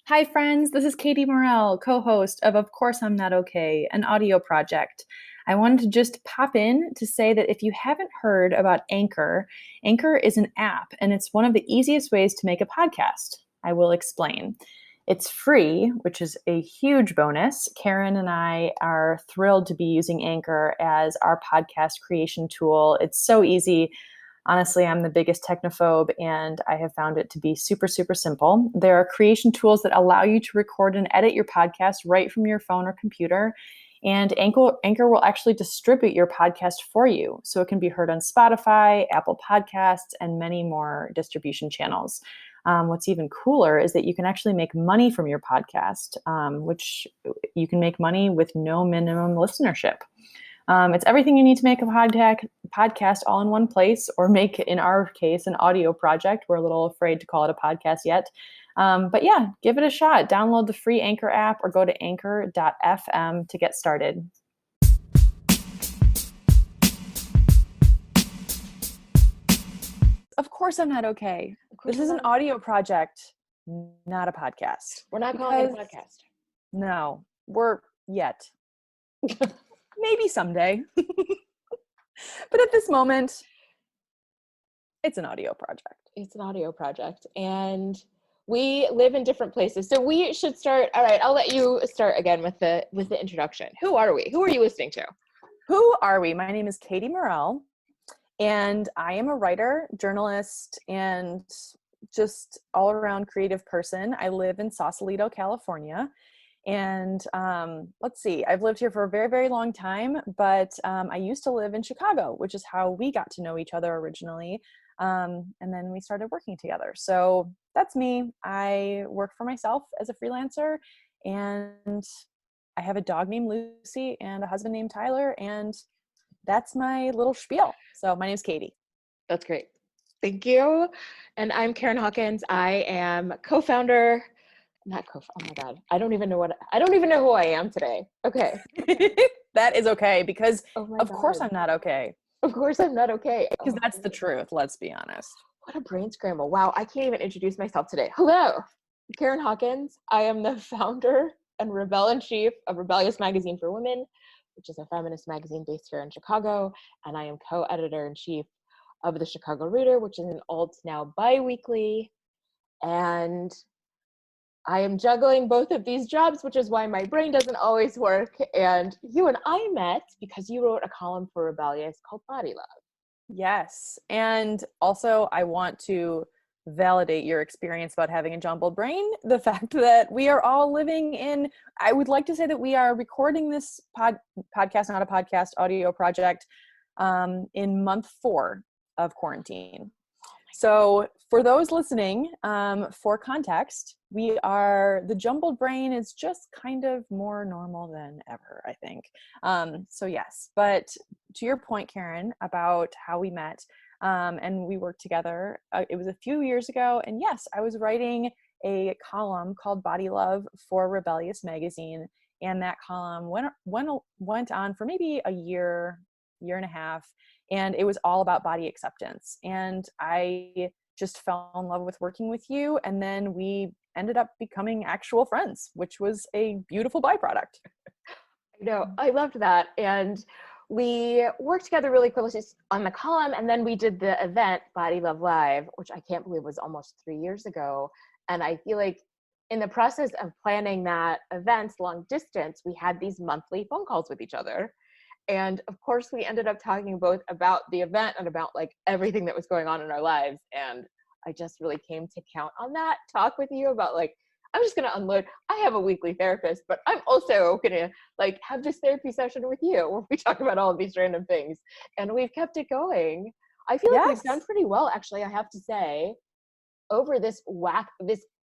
Hi, friends. This is Katie Morell, co host of Course I'm Not Okay, an audio project. I wanted to just pop in to say that if you haven't heard about Anchor, Anchor is an app and it's one of the easiest ways to make a podcast. I will explain. It's free, which is a huge bonus. Karen and I are thrilled to be using Anchor as our podcast creation tool. It's so easy. Honestly, I'm the biggest technophobe and I have found it to be super, super simple. There are creation tools that allow you to record and edit your podcast right from your phone or computer. And Anchor will actually distribute your podcast for you. So it can be heard on Spotify, Apple Podcasts, and many more distribution channels. What's even cooler is that you can actually make money from your podcast, which you can make money with no minimum listenership. It's everything you need to make a podcast all in one place, or make, in our case, an audio project. We're a little afraid to call it a podcast yet. But yeah, give it a shot. Download the free Anchor app or go to anchor.fm to get started. Of course I'm not okay. This is an audio project, not a podcast. We're not calling it a podcast. No, we're yet. Maybe someday. But at this moment, it's an audio project. It's an audio project. And we live in different places. So we should start. All right, I'll let you start again with the introduction. Who are we? Who are you listening to? Who are we? My name is Katie Morell, and I am a writer, journalist, and just all-around creative person. I live in Sausalito, California. And let's see, I've lived here for a very, very long time, but I used to live in Chicago, which is how we got to know each other originally. And then we started working together. So that's me. I work for myself as a freelancer, and I have a dog named Lucy and a husband named Tyler, and that's my little spiel. So my name's Katie. That's great. Thank you. And I'm Karen Hawkins. I am co-founder. Oh my God. I don't even know who I am today. Okay. That is okay, because of course I'm not okay. Of course I'm not okay. Because that's the truth. Let's be honest. What a brain scramble. Wow. I can't even introduce myself today. Hello, Karen Hawkins. I am the founder and rebel-in-chief of Rebellious Magazine for Women, which is a feminist magazine based here in Chicago. And I am co-editor-in-chief of the Chicago Reader, which is an alt now bi-weekly. And I am juggling both of these jobs, which is why my brain doesn't always work. And you and I met because you wrote a column for Rebellious called Body Love. Yes. And also, I want to validate your experience about having a jumbled brain. The fact that we are all living in, I would like to say that we are recording this podcast, not a podcast, audio project, in month 4 of quarantine. So for those listening, for context, the jumbled brain is just kind of more normal than ever, I think. So yes, but to your point, Karen, about how we met, and we worked together, it was a few years ago. And yes, I was writing a column called Body Love for Rebellious Magazine. And that column went on for maybe a year and a half. And it was all about body acceptance. And I just fell in love with working with you. And then we ended up becoming actual friends, which was a beautiful byproduct. I know, I loved that. And we worked together really closely on the column. And then we did the event Body Love Live, which I can't believe was almost 3 years ago. And I feel like in the process of planning that event long distance, we had these monthly phone calls with each other. And of course, we ended up talking both about the event and about like everything that was going on in our lives. And I just really came to count on that talk with you about like, I'm just going to unload. I have a weekly therapist, but I'm also going to like have this therapy session with you where we talk about all of these random things. And we've kept it going. I feel like we've done pretty well, actually, I have to say, over this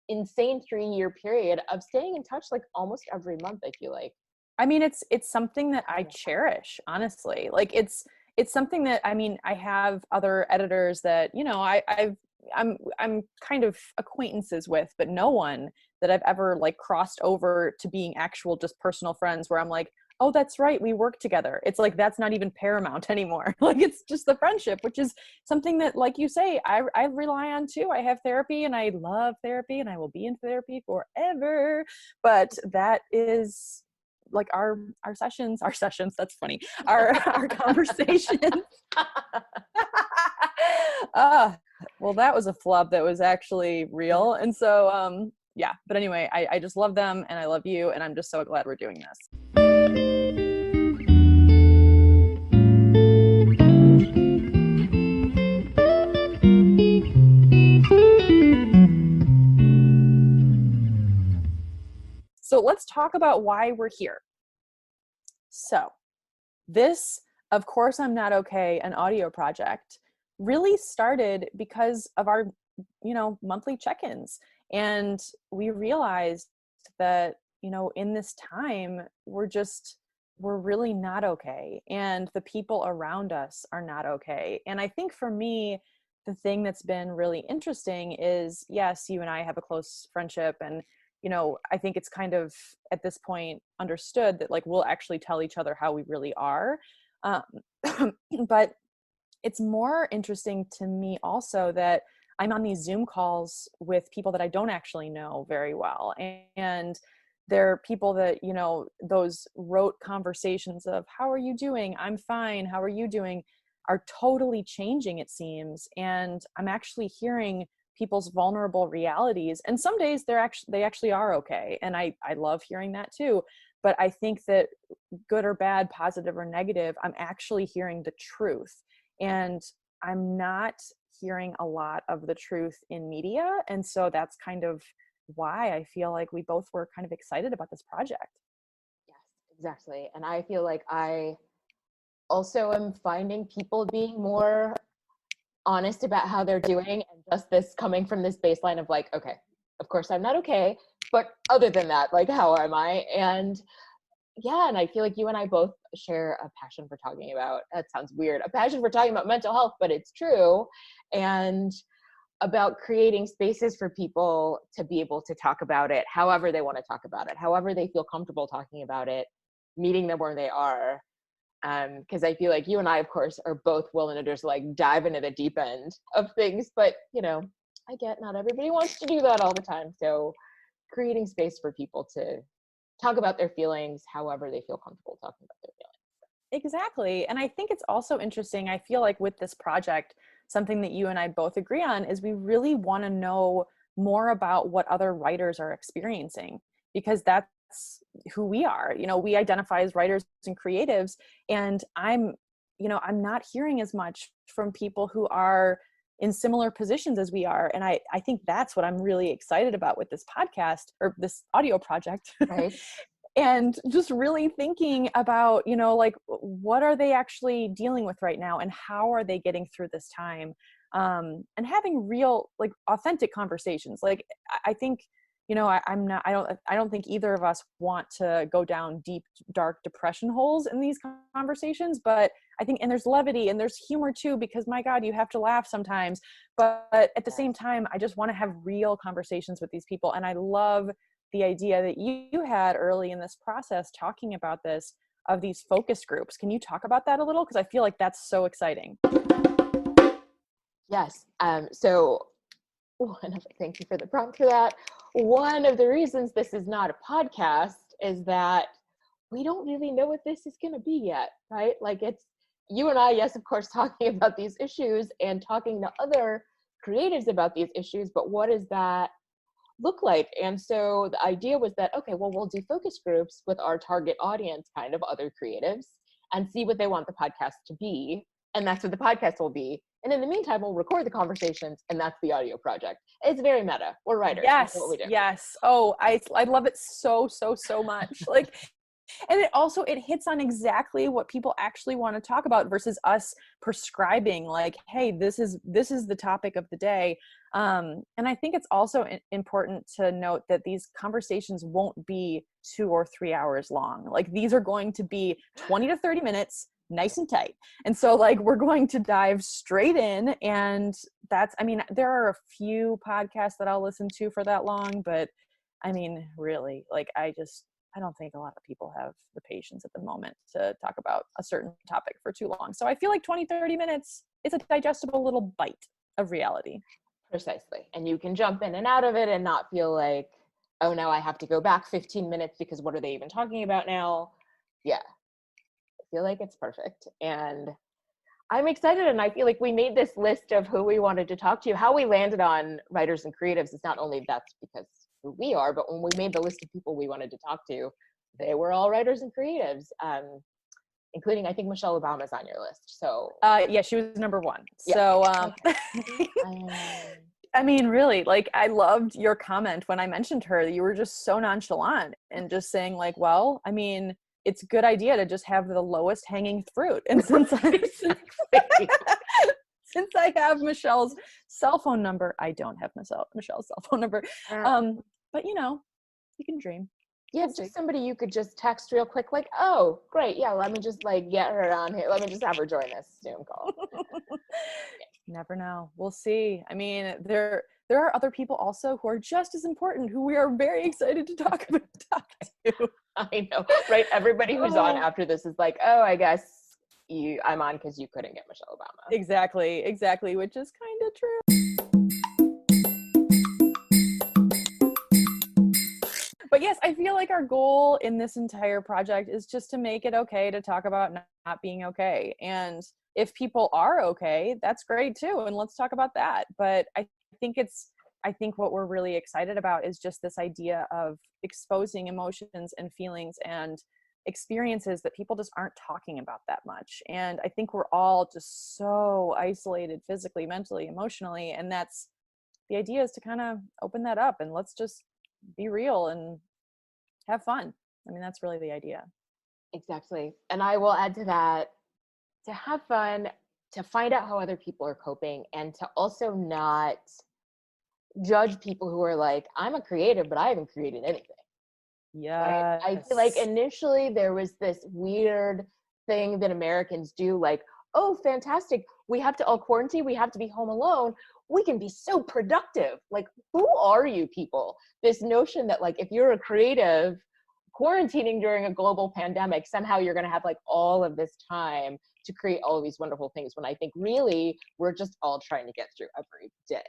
insane 3-year period of staying in touch like almost every month, I feel like. I mean, it's something that I cherish, honestly. Like it's something that, I mean, I have other editors that, you know, I'm kind of acquaintances with, but no one that I've ever like crossed over to being actual just personal friends where I'm like, oh, that's right, we work together. It's like, that's not even paramount anymore. Like, it's just the friendship, which is something that, like you say, I rely on too. I have therapy and I love therapy and I will be in therapy forever. But that is like our sessions, that's funny. Our conversations. uh, well, that was a flub that was actually real. And so, yeah, but anyway, I just love them and I love you. And I'm just so glad we're doing this. So let's talk about why we're here. So this, of course, I'm not okay, an audio project really started because of our, monthly check-ins. And we realized that, in this time, we're really not okay. And the people around us are not okay. And I think for me, the thing that's been really interesting is, yes, you and I have a close friendship, and I think it's kind of at this point understood that like we'll actually tell each other how we really are. Um, but it's more interesting to me also that I'm on these Zoom calls with people that I don't actually know very well. And they're people that, those rote conversations of how are you doing? I'm fine. How are you doing? Are totally changing, it seems. And I'm actually hearing people's vulnerable realities. And some days they actually are okay. And I love hearing that too. But I think that good or bad, positive or negative, I'm actually hearing the truth. And I'm not hearing a lot of the truth in media. And so that's kind of why I feel like we both were kind of excited about this project. Yes, exactly. And I feel like I also am finding people being more honest about how they're doing, and just this coming from this baseline of like, okay, of course I'm not okay, but other than that, like, how am I? And yeah, and I feel like you and I both share a passion for talking about, that sounds weird, a passion for talking about mental health, but it's true. And about creating spaces for people to be able to talk about it however they want to talk about it, however they feel comfortable talking about it, meeting them where they are. Because I feel like you and I, of course, are both willing to just like dive into the deep end of things, but I get not everybody wants to do that all the time. So creating space for people to talk about their feelings however they feel comfortable talking about their feelings. Exactly. And I think it's also interesting. I feel like with this project, something that you and I both agree on is we really want to know more about what other writers are experiencing, because that's who we are. We identify as writers and creatives, and I'm not hearing as much from people who are in similar positions as we are. And I think that's what I'm really excited about with this podcast or this audio project. Right. And just really thinking about, like, what are they actually dealing with right now and how are they getting through this time? And having real, like, authentic conversations. Like, I think, I don't think either of us want to go down deep, dark depression holes in these conversations, but I think, and there's levity and there's humor too, because my God, you have to laugh sometimes. But at the same time, I just want to have real conversations with these people. And I love the idea that you had early in this process talking about this, of these focus groups. Can you talk about that a little? Because I feel like that's so exciting. Yes. So thank you for the prompt for that. One of the reasons this is not a podcast is that we don't really know what this is going to be yet, right? Like, it's you and I, yes, of course, talking about these issues and talking to other creatives about these issues, but what does that look like? And so the idea was that, okay, well, we'll do focus groups with our target audience, kind of other creatives, and see what they want the podcast to be. And that's what the podcast will be. And in the meantime, we'll record the conversations, and that's the audio project. It's very meta. We're writers. That's what we do. Yes. Oh, I love it so, so, so much. Like, and it hits on exactly what people actually want to talk about versus us prescribing like, hey, this is the topic of the day. And I think it's also important to note that these conversations won't be 2 or 3 hours long. Like, these are going to be 20 to 30 minutes, nice and tight. And so, like, we're going to dive straight in. And there are a few podcasts that I'll listen to for that long, but I mean, really, like, I don't think a lot of people have the patience at the moment to talk about a certain topic for too long. So I feel like 20, 30 minutes is a digestible little bite of reality. Precisely. And you can jump in and out of it and not feel like, oh, now I have to go back 15 minutes because what are they even talking about now? Yeah, I feel like it's perfect. And I'm excited, and I feel like we made this list of who we wanted to talk to. How we landed on writers and creatives is not only that's because who we are, but when we made the list of people we wanted to talk to, they were all writers and creatives, including, I think, Michelle Obama's on your list. So yeah, she was number one. yeah. So Okay. I mean, really, like, I loved your comment when I mentioned her. You were just so nonchalant and just saying like, well, I mean, it's a good idea to just have the lowest hanging fruit. And since I have Michelle's cell phone number, I don't have Michelle's cell phone number. But you know, you can dream. Yeah, just somebody you could just text real quick, like, oh, great, yeah, let me just like get her on here. Let me just have her join this Zoom call. Never know. We'll see. I mean, there are other people also who are just as important, who we are very excited to talk to. I know, right? Everybody who's on after this is like, oh, I guess I'm on because you couldn't get Michelle Obama. Exactly, which is kind of true. But yes, I feel like our goal in this entire project is just to make it okay to talk about not being okay. And if people are okay, that's great too. And let's talk about that. But I think what we're really excited about is just this idea of exposing emotions and feelings and experiences that people just aren't talking about that much. And I think we're all just so isolated physically, mentally, emotionally. And that's the idea, is to kind of open that up and let's just be real and have fun. I mean, that's really the idea. Exactly. And I will add to that, to have fun, to find out how other people are coping, and to also not judge people who are like, I'm a creative, but I haven't created anything. Yeah. Right? I feel like initially there was this weird thing that Americans do, like, oh, fantastic, we have to all quarantine, we have to be home alone, we can be so productive. Like, who are you people? This notion that like, if you're a creative quarantining during a global pandemic, somehow you're going to have like all of this time to create all of these wonderful things, when I think really we're just all trying to get through every day.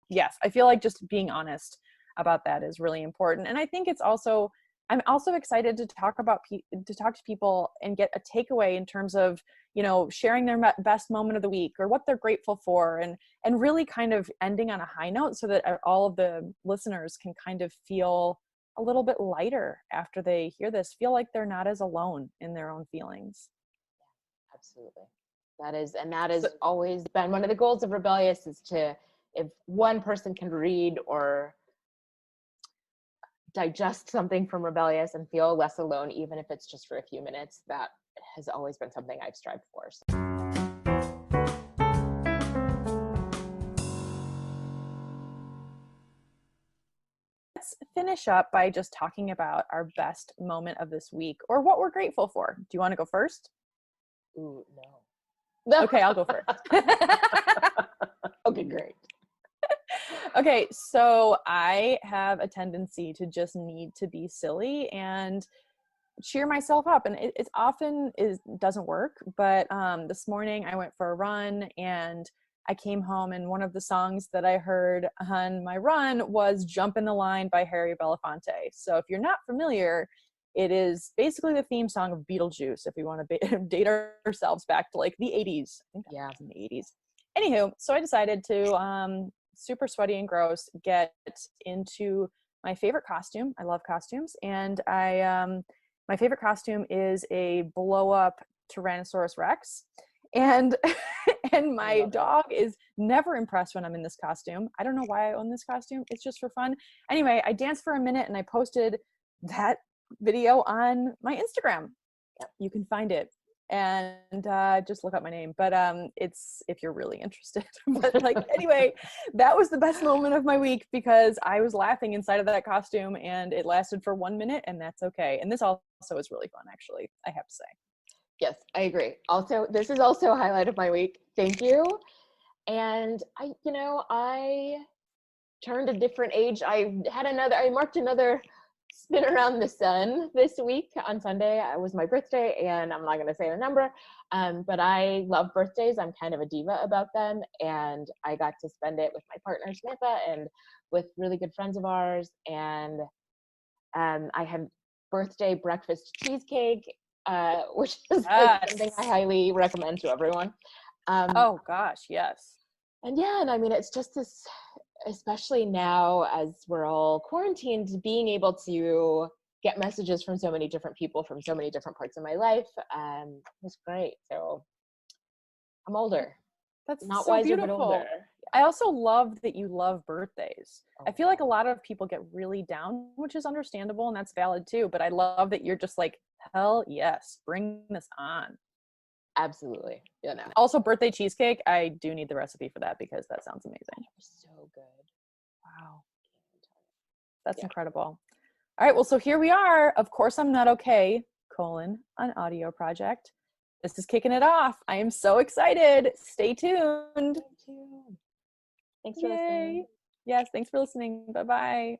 Yes, I feel like just being honest about that is really important. And I think I'm also excited to talk to people and get a takeaway in terms of, you know, sharing their best moment of the week or what they're grateful for, and really kind of ending on a high note so that all of the listeners can kind of feel a little bit lighter after they hear this, feel like they're not as alone in their own feelings. Absolutely. That is always been one of the goals of Rebellious, is to, if one person can read or digest something from Rebellious and feel less alone, even if it's just for a few minutes, that has always been something I've strived for. So. Let's finish up by just talking about our best moment of this week, or what we're grateful for. Do you want to go first? Ooh, no. Okay, I'll go first. Okay, great. Okay, so I have a tendency to just need to be silly and cheer myself up, and it often doesn't work. But this morning I went for a run, and I came home, and one of the songs that I heard on my run was "Jump in the Line" by Harry Belafonte. So if you're not familiar, it is basically the theme song of Beetlejuice, if we want to date ourselves back to like the 80s. I think that was in the 80s. Anywho, so I decided to super sweaty and gross get into my favorite costume. I love costumes, and my favorite costume is a blow up Tyrannosaurus Rex. And and my dog is never impressed when I'm in this costume. I don't know why I own this costume. It's just for fun. Anyway, I danced for a minute and I posted that video on my Instagram. You can find it and just look up my name. But it's if you're really interested. But like anyway, that was the best moment of my week because I was laughing inside of that costume, and it lasted for 1 minute, and that's okay. And this also is really fun, actually, I have to say. Yes, I agree. Also, this is also a highlight of my week. Thank you. And I turned a different age. I marked another spin around the sun this week on Sunday. It was my birthday, and I'm not going to say the number, but I love birthdays. I'm kind of a diva about them, and I got to spend it with my partner Samantha and with really good friends of ours. And I had birthday breakfast cheesecake, which is like something I highly recommend to everyone. Oh gosh, yes. And yeah, and I mean, it's just this, especially now as we're all quarantined, being able to get messages from so many different people from so many different parts of my life was great. So I'm older. That's Not so wiser, beautiful. but older. I also love that you love birthdays. I feel like a Okay. lot of people get really down, which is understandable and that's valid too. But I love that you're just like, hell yes, bring this on. Absolutely. Yeah, no. Also, birthday cheesecake, I do need the recipe for that because that sounds amazing. It was so good. Wow. That's Yeah. incredible. All right, well, so here we are. Of course, I'm not okay, an audio project. This is kicking it off. I am so excited. Stay tuned. Thank you. Thanks for Yay. listening. Yes, thanks for listening. Bye-bye.